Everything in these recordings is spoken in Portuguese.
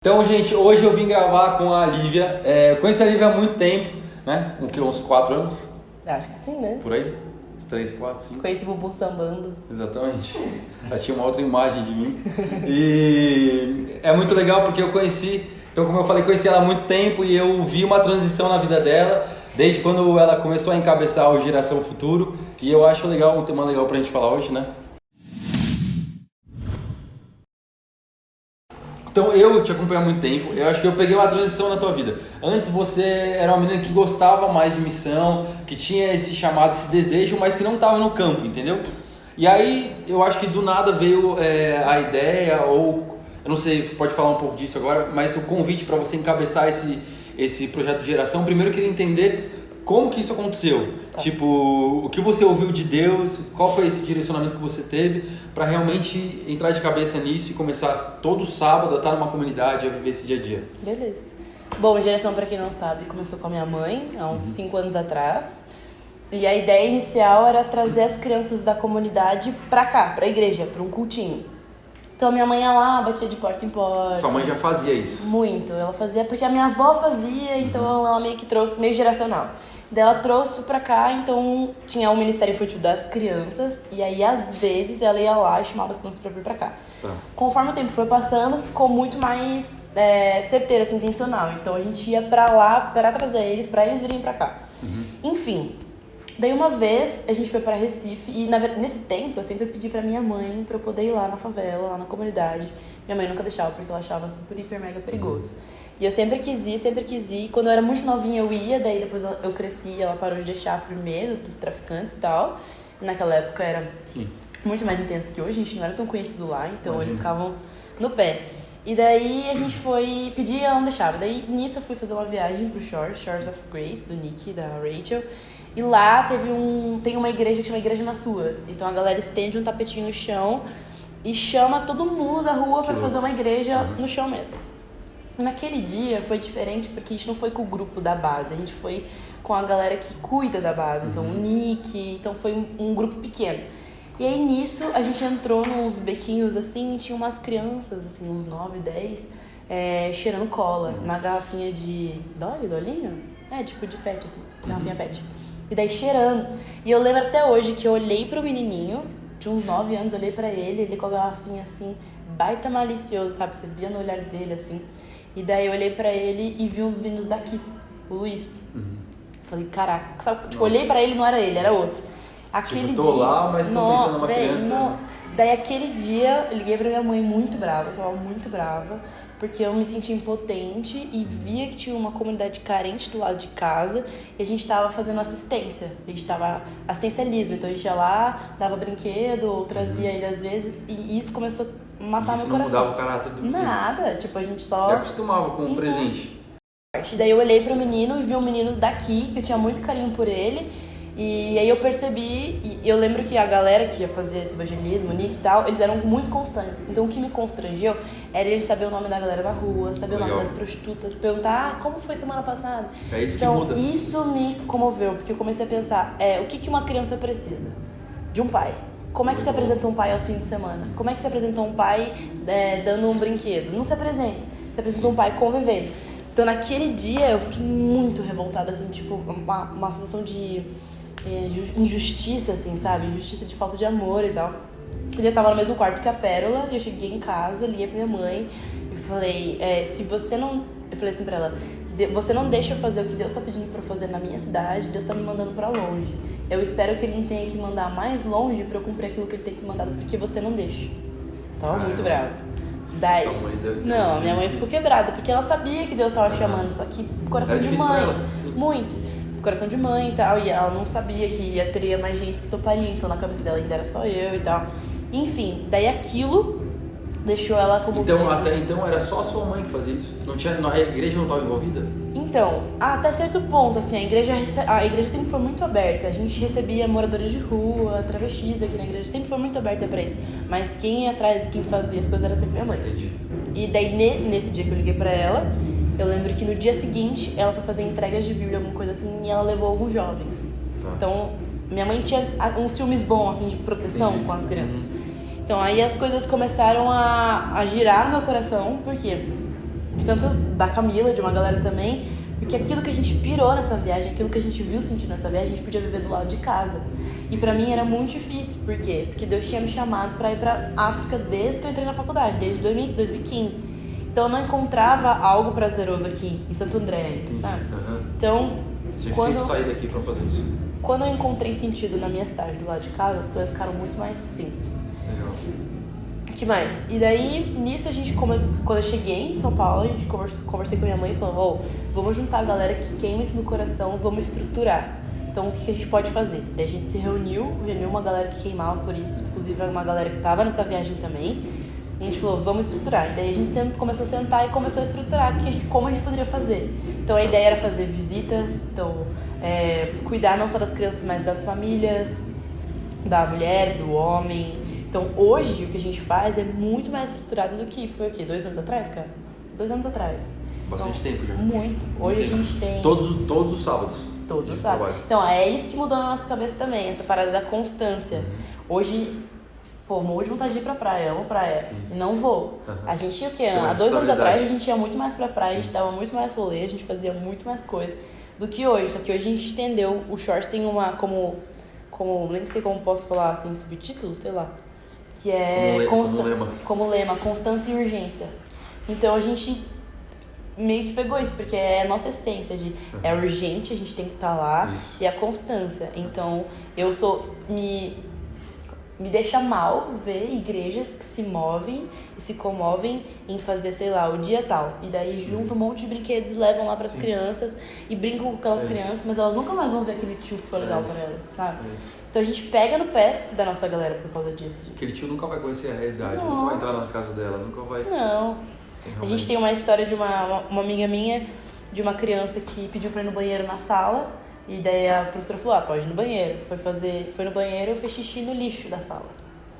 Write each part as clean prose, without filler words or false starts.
Então, gente, hoje eu vim gravar com a Lívia. Eu conheço a Lívia há muito tempo, né? Uns 4 anos? Acho que sim, né? Por aí? Uns 3, 4, 5. Conheci o Bubu sambando. Exatamente. Ela tinha uma outra imagem de mim. E é muito legal porque eu conheci, então como eu falei, conheci ela há muito tempo e eu vi uma transição na vida dela, desde quando ela começou a encabeçar o Geração Futuro. E eu acho legal, um tema legal pra gente falar hoje, né? Então eu te acompanho há muito tempo, eu acho que eu peguei uma transição na tua vida. Antes você era uma menina que gostava mais de missão, que tinha esse chamado, esse desejo, mas que não estava no campo, entendeu? E aí eu acho que do nada veio a ideia, ou eu não sei, você pode falar um pouco disso agora, mas o convite para você encabeçar esse projeto de geração. Primeiro eu queria entender como que isso aconteceu, tipo, o que você ouviu de Deus, qual foi esse direcionamento que você teve para realmente entrar de cabeça nisso e começar todo sábado a estar numa comunidade, a viver esse dia a dia. Beleza. Bom, Geração, pra quem não sabe, começou com a minha mãe, há uns 5 anos atrás. E a ideia inicial era trazer as crianças da comunidade pra cá, pra igreja, pra um cultinho. Então minha mãe ia lá, batia de porta em porta. Sua mãe já fazia isso? Muito, ela fazia porque a minha avó fazia, então ela meio que trouxe, meio geracional. Daí ela trouxe pra cá, então tinha o Ministério Infantil das Crianças, e aí às vezes ela ia lá e chamava as crianças pra vir pra cá. Tá. Conforme o tempo foi passando, ficou muito mais certeiro, assim, intencional. Então a gente ia pra lá pra trazer eles, pra eles virem pra cá. Enfim, daí uma vez a gente foi pra Recife, e nesse tempo eu sempre pedi pra minha mãe pra eu poder ir lá na favela, lá na comunidade. Minha mãe nunca deixava, porque ela achava super, hiper, mega perigoso. E eu sempre quis ir. Quando eu era muito novinha eu ia, daí depois eu cresci, ela parou de deixar por medo dos traficantes e tal. E naquela época era muito mais intenso que hoje, a gente não era tão conhecido lá, então eles ficavam no pé. E daí a gente foi pedir e ela não deixava. Daí nisso eu fui fazer uma viagem pro Shores of Grace, do Nick e da Rachel. E lá tem uma igreja que chama Igreja nas Ruas. Então a galera estende um tapetinho no chão e chama todo mundo da rua pra fazer uma igreja no chão mesmo. Naquele dia foi diferente porque a gente não foi com o grupo da base, a gente foi com a galera que cuida da base, então o Nick, então foi um grupo pequeno. E aí nisso a gente entrou nos bequinhos assim e tinha umas crianças, assim, uns 9, 10, cheirando cola na garrafinha de dolinho? Tipo de pet, assim, garrafinha pet. E daí cheirando. E eu lembro até hoje que eu olhei pro menininho, tinha uns 9 anos, olhei pra ele com a garrafinha assim, baita malicioso, sabe? Você via no olhar dele assim. E daí eu olhei pra ele e vi uns meninos daqui, o Luiz. Falei, caraca, sabe? Tipo, olhei pra ele, não era ele, era outro. Aquele tô dia, lá, mas tô pensando numa criança. Nossa. Daí aquele dia eu liguei pra minha mãe muito brava, eu tava muito brava, porque eu me sentia impotente e via que tinha uma comunidade carente do lado de casa e a gente tava fazendo assistência. A gente tava assistencialismo, então a gente ia lá, dava brinquedo, ou trazia ele às vezes, e isso começou a matar meu coração. Isso não mudava o caráter do menino? Nada, tipo, a gente só... E acostumava com o presente. Daí eu olhei pro menino e vi um menino daqui, que eu tinha muito carinho por ele. E aí eu percebi, e eu lembro que a galera que ia fazer esse evangelismo, o Nick e tal, eles eram muito constantes. Então o que me constrangeu era ele saber o nome da galera da rua, saber o nome das prostitutas, perguntar, como foi semana passada? É isso então, que muda. Isso me comoveu, porque eu comecei a pensar, o que uma criança precisa? De um pai. Como é que se apresenta um pai aos fins de semana? Como é que se apresenta um pai dando um brinquedo? Não se apresenta. Se apresenta um pai convivendo. Então naquele dia eu fiquei muito revoltada, assim, tipo, uma sensação de injustiça, assim, sabe? Injustiça de falta de amor e tal. E eu tava no mesmo quarto que a Pérola, e eu cheguei em casa, liguei pra minha mãe e falei, se você não... Eu falei assim pra ela, você não deixa eu fazer o que Deus tá pedindo pra eu fazer na minha cidade, Deus tá me mandando pra longe. Eu espero que Ele não tenha que mandar mais longe pra eu cumprir aquilo que Ele tem que mandar, porque você não deixa. Tava muito brava. Daí, não, minha mãe ficou quebrada, porque ela sabia que Deus tava chamando, só que coração de mãe, muito. Coração de mãe e tal, e ela não sabia que teria mais gente que toparia, então na cabeça dela ainda era só eu e tal. Enfim, daí aquilo deixou ela como... Então, até então era só a sua mãe que fazia isso? A igreja não estava envolvida? Então, até certo ponto, assim, a igreja sempre foi muito aberta. A gente recebia moradores de rua, travestis aqui na igreja, sempre foi muito aberta pra isso. Mas quem ia atrás, quem fazia as coisas era sempre minha mãe. Entendi. E daí, nesse dia que eu liguei pra ela, eu lembro que no dia seguinte ela foi fazer entregas de Bíblia, alguma coisa assim, e ela levou alguns jovens. Então, minha mãe tinha uns filmes bons, assim, de proteção com as crianças. Então, aí as coisas começaram a girar no meu coração, porque tanto da Camila, de uma galera também, porque aquilo que a gente pirou nessa viagem, aquilo que a gente viu sentindo nessa viagem, a gente podia viver do lado de casa. E pra mim era muito difícil, por quê? Porque Deus tinha me chamado pra ir pra África desde que eu entrei na faculdade, desde 2015. Então eu não encontrava algo prazeroso aqui em Santo André ainda, sabe? Então, você sempre sair daqui pra fazer isso. Quando eu encontrei sentido na minha cidade, do lado de casa, as coisas ficaram muito mais simples. Legal. O que mais? E daí, nisso a gente começou, quando eu cheguei em São Paulo, a gente conversei com a minha mãe e falou, vamos juntar a galera que queima isso no coração, vamos estruturar. Então, o que a gente pode fazer? Daí a gente se reuniu uma galera que queimava por isso, inclusive uma galera que tava nessa viagem também. E a gente falou, vamos estruturar. E daí a gente começou a sentar e começou a estruturar como a gente poderia fazer. Então, a ideia era fazer visitas, então, cuidar não só das crianças, mas das famílias, da mulher, do homem. Então, hoje, o que a gente faz é muito mais estruturado do que foi o quê? 2 anos atrás, cara? 2 anos atrás. Bastante tempo já. Muito. Hoje a gente tem... Todos os sábados. Todos os sábados. Então, é isso que mudou na nossa cabeça também, essa parada da constância. Hoje, morro de vontade de ir pra praia, amo praia. Sim. E não vou. A gente ia o quê? Há 2 anos atrás, a gente ia muito mais pra praia, a gente dava muito mais rolê, a gente fazia muito mais coisa do que hoje. Só que hoje a gente entendeu, o Shorts tem uma, nem sei como posso falar assim, subtítulo, sei lá. Que é como lema, constância e urgência. Então a gente meio que pegou isso, porque é a nossa essência é urgente, a gente tem que estar lá, isso. E a constância. Então me deixa mal ver igrejas que se movem e se comovem em fazer, sei lá, o dia tal. E daí juntam um monte de brinquedos e levam lá pras crianças e brincam com aquelas crianças, mas elas nunca mais vão ver aquele tio que foi legal pra elas, sabe? Então a gente pega no pé da nossa galera por causa disso. Aquele tio nunca vai conhecer a realidade, nunca vai entrar na casa dela, nunca vai... Não. A gente tem uma história de uma amiga minha, de uma criança que pediu pra ir no banheiro na sala. E daí a professora falou, pode ir no banheiro. Foi no banheiro e fez xixi no lixo da sala.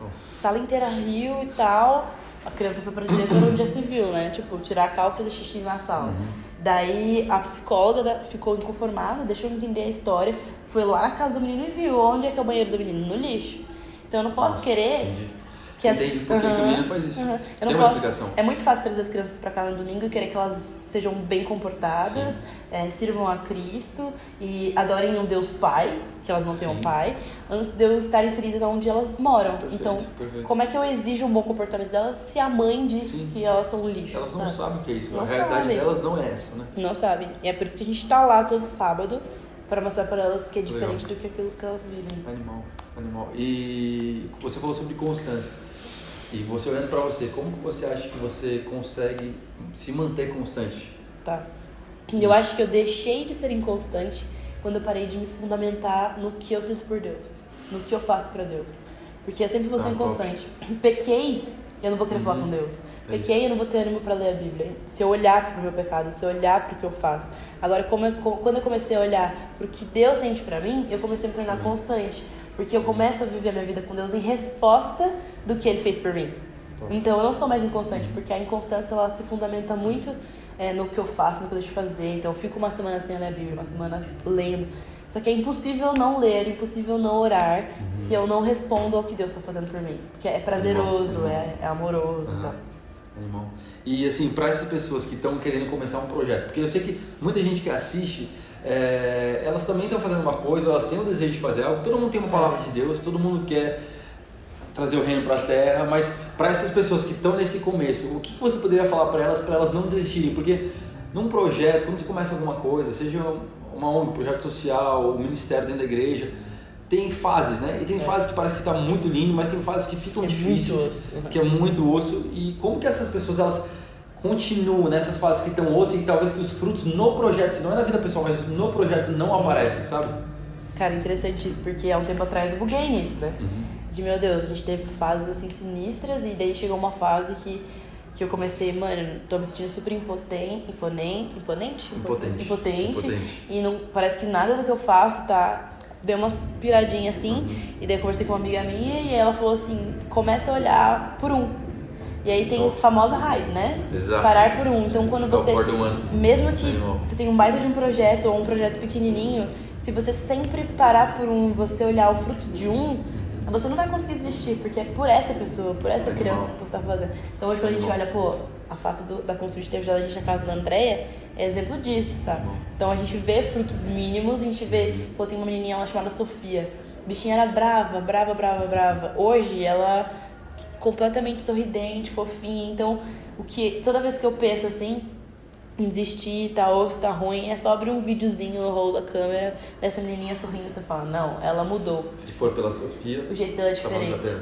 Nossa. A sala inteira riu e tal. A criança foi pra diretora onde já se viu, né? Tipo, tirar a calça e fazer xixi na sala. Daí a psicóloga ficou inconformada, deixou eu entender a história. Foi lá na casa do menino e viu onde é que é o banheiro do menino, no lixo. Então eu não posso querer... Entendi. Entende por que o menino faz isso. Eu não posso. Explicação. É muito fácil trazer as crianças pra cá no domingo e querer que elas sejam bem comportadas, sirvam a Cristo e adorem um Deus Pai, que elas não têm um pai, antes de eu estar inserida onde elas moram. Então, como é que eu exijo um bom comportamento delas se a mãe diz que elas são um lixo? Elas não sabem o que é isso. A realidade delas não é essa, né? Não sabem. E é por isso que a gente tá lá todo sábado, para mostrar para elas que é diferente do que aquilo que elas vivem. Animal. E você falou sobre constância. E você olhando pra você, como que você acha que você consegue se manter constante? Tá. Eu acho que eu deixei de ser inconstante quando eu parei de me fundamentar no que eu sinto por Deus, no que eu faço pra Deus. Porque eu sempre vou ser inconstante. Pequei, eu não vou querer falar com Deus. Pequei, eu não vou ter ânimo pra ler a Bíblia. Se eu olhar pro meu pecado, se eu olhar pro que eu faço. Agora, quando eu comecei a olhar pro que Deus sente pra mim, eu comecei a me tornar constante. Porque eu começo a viver a minha vida com Deus em resposta do que Ele fez por mim. Então eu não sou mais inconstante, porque a inconstância ela se fundamenta muito no que eu faço, no que eu deixo de fazer. Então eu fico uma semana sem ler a Bíblia, uma semana lendo. Só que é impossível não ler, é impossível não orar se eu não respondo ao que Deus está fazendo por mim. Porque é prazeroso, é amoroso e tal. Animal. E assim, para essas pessoas que estão querendo começar um projeto, porque eu sei que muita gente que assiste, elas também estão fazendo uma coisa, elas têm o desejo de fazer algo, todo mundo tem uma palavra de Deus, todo mundo quer trazer o reino para a terra, mas para essas pessoas que estão nesse começo, o que você poderia falar para elas não desistirem? Porque num projeto, quando você começa alguma coisa, seja uma ONG, projeto social, um ministério dentro da igreja, tem fases, né? E tem fases que parece que está muito lindo, mas tem fases que ficam difíceis, que é muito osso. E como que essas pessoas elas continuam nessas fases que estão osso e que talvez que os frutos no projeto, se não é na vida pessoal, mas no projeto não aparecem, sabe? Cara, interessante isso, porque há um tempo atrás eu buguei nisso, né? De meu Deus, a gente teve fases assim sinistras e daí chegou uma fase que eu comecei, mano, tô me sentindo super impotente. E não, parece que nada do que eu faço deu umas piradinhas assim, e daí eu conversei com uma amiga minha e ela falou assim, começa a olhar por um. E aí tem a famosa RAI, né? Exato. Parar por um. Então quando você, mesmo que você tenha um baita de um projeto ou um projeto pequenininho, se você sempre parar por um, você olhar o fruto de um, você não vai conseguir desistir, porque é por essa pessoa, por essa criança que você tá fazendo. Então hoje quando a gente olha, a fato da Consul de ter ajudado a gente na casa da Andrea é exemplo disso, sabe? Então a gente vê frutos mínimos, a gente vê, pô, tem uma menininha lá chamada Sofia. A bichinha era brava. Hoje ela completamente sorridente, fofinha. Então, toda vez que eu penso assim, em desistir, tá osso, tá ruim, é só abrir um videozinho no rolo da câmera dessa menininha sorrindo e você fala, não, ela mudou. Se for pela Sofia, o jeito dela é diferente.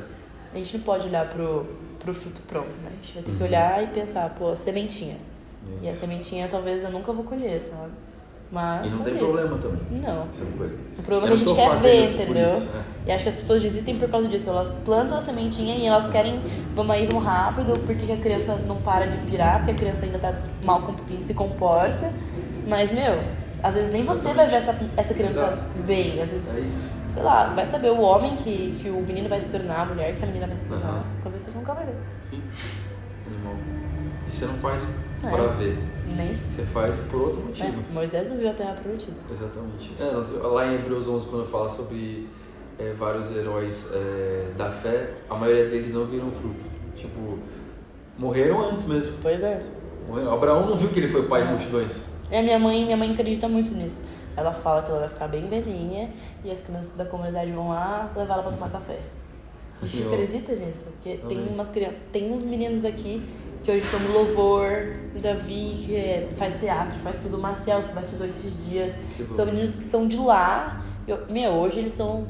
A gente não pode olhar pro fruto pronto, né? A gente vai ter que olhar e pensar, pô, sementinha. Isso. E a sementinha talvez eu nunca vou colher, sabe? Mas e não tem problema também. Não. Você não colher. O problema é que a gente quer ver, entendeu? Isso, né? E acho que as pessoas desistem por causa disso. Elas plantam a sementinha e elas querem, vamos rápido, porque a criança não para de pirar, porque a criança ainda tá mal se comporta. Mas, meu, às vezes nem você vai ver essa criança bem. Às vezes, é isso. Sei lá, vai saber o homem que o menino vai se tornar, a mulher que a menina vai se tornar. Talvez você nunca vai ver. Sim. Animal. E você não faz pra ver. Nem. Você faz por outro motivo. Moisés não viu a terra prometida. Exatamente. Lá em Hebreus 11, quando fala sobre vários heróis da fé, a maioria deles não viram fruto. Tipo, morreram antes mesmo. Pois é. Morreram. Abraão não viu que ele foi o pai de multidões. E minha mãe acredita muito nisso. Ela fala que ela vai ficar bem velhinha e as crianças da comunidade vão lá levar ela pra tomar café. A gente acredita nisso, porque tem umas crianças, tem uns meninos aqui que hoje estão no louvor, o Davi que faz teatro, faz tudo, o Maciel se batizou esses dias. São meninos que são de lá. Hoje eles são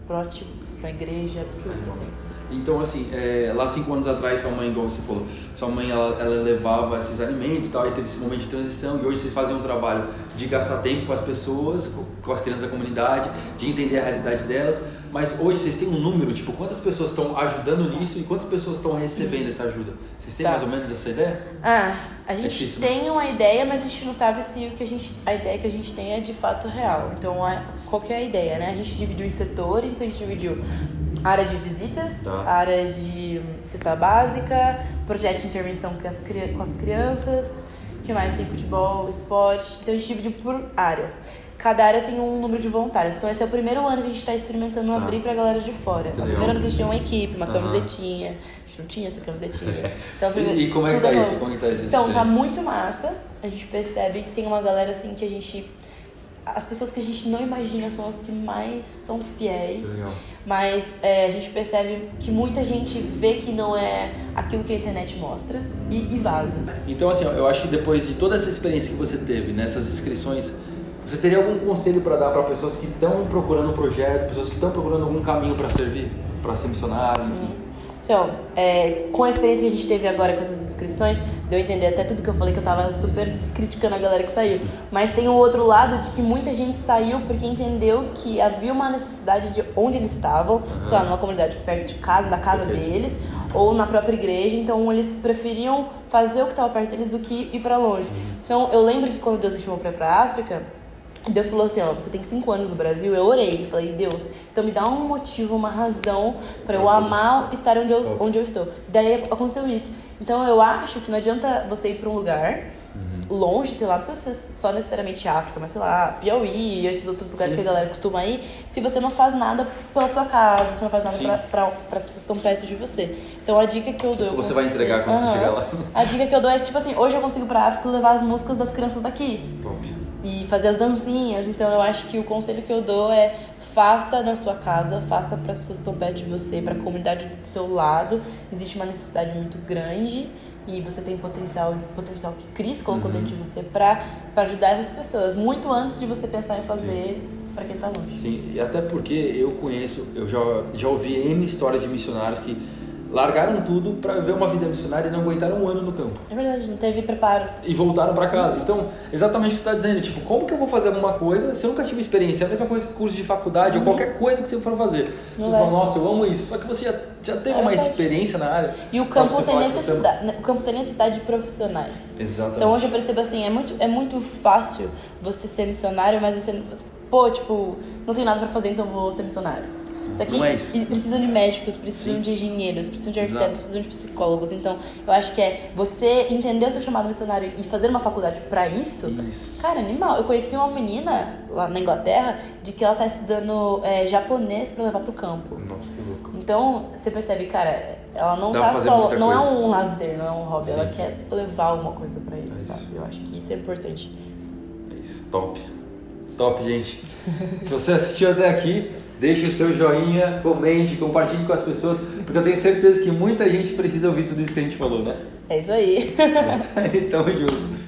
proativos na igreja, absurdos, assim. Então, assim, lá 5 anos atrás, sua mãe, igual você falou, sua mãe, ela levava esses alimentos e tal, e teve esse momento de transição, e hoje vocês fazem um trabalho de gastar tempo com as pessoas, com as crianças da comunidade, de entender a realidade delas, mas hoje vocês têm um número, tipo, quantas pessoas estão ajudando nisso e quantas pessoas estão recebendo essa ajuda? Vocês têm mais ou menos essa ideia? A gente tem uma ideia, mas a gente não sabe se a ideia que a gente tem é de fato real. Então, qual que é a ideia, né? A gente dividiu em setores, então a gente dividiu área de visitas, área de cesta básica, projeto de intervenção com as crianças, que mais tem futebol, esporte. Então a gente dividiu por áreas. Cada área tem um número de voluntários. Então esse é o primeiro ano que a gente está experimentando abrir pra galera de fora. É o primeiro ano que a gente tem uma equipe, uma camisetinha. A gente não tinha essa camisetinha. Então, e como é que tá isso? Como é que tá isso? Então tá muito massa. A gente percebe que tem uma galera assim que a gente... As pessoas que a gente não imagina são as que mais são fiéis. Mas a gente percebe que muita gente vê que não é aquilo que a internet mostra e vaza. Então, assim, eu acho que depois de toda essa experiência que você teve nessas inscrições, você teria algum conselho para dar para pessoas que estão procurando um projeto, pessoas que estão procurando algum caminho para servir, para ser missionário, enfim? Então, com a experiência que a gente teve agora com essas inscrições, deu a entender até tudo que eu falei, que eu tava super criticando a galera que saiu. Mas tem o outro lado de que muita gente saiu porque entendeu que havia uma necessidade de onde eles estavam, sei lá, numa comunidade perto de casa, da casa deles, ou na própria igreja. Então, eles preferiam fazer o que estava perto deles do que ir pra longe. Então, eu lembro que quando Deus me chamou pra ir pra África, Deus falou assim, você tem 5 anos no Brasil. Eu orei, falei, Deus, então me dá um motivo, uma razão pra eu amar estar onde eu estou. Daí aconteceu isso. Então eu acho que não adianta você ir pra um lugar longe, sei lá, não precisa ser só necessariamente África, mas sei lá, Piauí e esses outros lugares que a galera costuma ir, se você não faz nada pela tua casa, você não faz nada para as pessoas que estão perto de você. Então a dica que eu dou... Você vai entregar quando você chegar lá. A dica que eu dou é tipo assim, hoje eu consigo ir pra África e levar as músicas das crianças daqui. Top. E fazer as dancinhas. Então eu acho que o conselho que eu dou é faça na sua casa, faça para as pessoas que estão perto de você, para a comunidade do seu lado. Existe uma necessidade muito grande e você tem potencial que Cristo colocou dentro de você para ajudar essas pessoas, muito antes de você pensar em fazer para quem está longe. Sim, e até porque eu já ouvi N histórias de missionários que largaram tudo para ver uma vida missionária e não aguentaram um ano no campo. É verdade, não teve preparo. E voltaram para casa. Então, exatamente o que você está dizendo, tipo, como que eu vou fazer alguma coisa se eu nunca tive experiência? É a mesma coisa que curso de faculdade ou qualquer coisa que você for fazer. Você fala, nossa, eu amo isso. Só que você já teve uma experiência na área. E o campo tem necessidade, o campo tem necessidade de profissionais. Exatamente. Então hoje eu percebo assim, é muito fácil você ser missionário, mas você, não tem nada para fazer, então eu vou ser missionário. Só que Não é isso. precisam de médicos, precisam de engenheiros, precisam de arquitetos, precisam de psicólogos. Então, eu acho que é você entender o seu chamado missionário e fazer uma faculdade pra isso. Cara, animal. Eu conheci uma menina lá na Inglaterra de que ela tá estudando japonês pra levar pro campo. Nossa, que louco. Então, você percebe, cara, ela não Dá pra tá fazer só... muita Não é coisa. um lazer, não é um hobby. Sim. Ela quer levar alguma coisa pra ele, isso. sabe? Eu acho que isso é importante. É isso, top. Top, gente. Se você assistiu até aqui, deixe o seu joinha, comente, compartilhe com as pessoas, porque eu tenho certeza que muita gente precisa ouvir tudo isso que a gente falou, né? É isso aí. É isso aí, tamo junto.